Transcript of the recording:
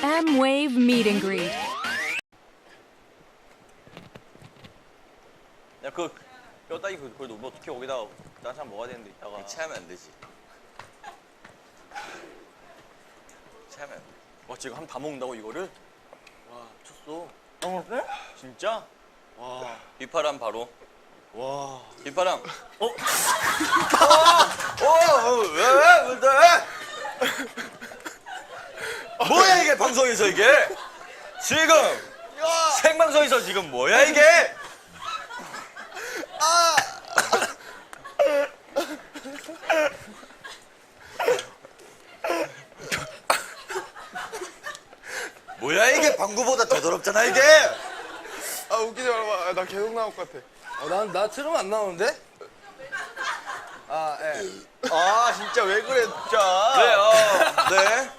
M-Wave Meet and Greet. 야, 뼈다귀 그걸 너 어떻게 거기다가 딴 먹어야 되는데 이따가. 체하면 안 되지. 체하면 안 돼. 와, 지금 한 다 먹는다고 이거를? 와, 미쳤어. 네? 진짜? 와. 휘파람 바로. 와. 휘파람. 왜? 뭐야 이게 방송에서 이게? 지금 생방송에서 지금 뭐야 이게? 뭐야 이게 방구보다 더 더럽잖아 이게. 아 웃기지 말아봐. 나 계속 나올 것 같아. 나 틀으면 안 나오는데? 아, 예. 아 진짜 왜 그래 진짜? 그래요. 네.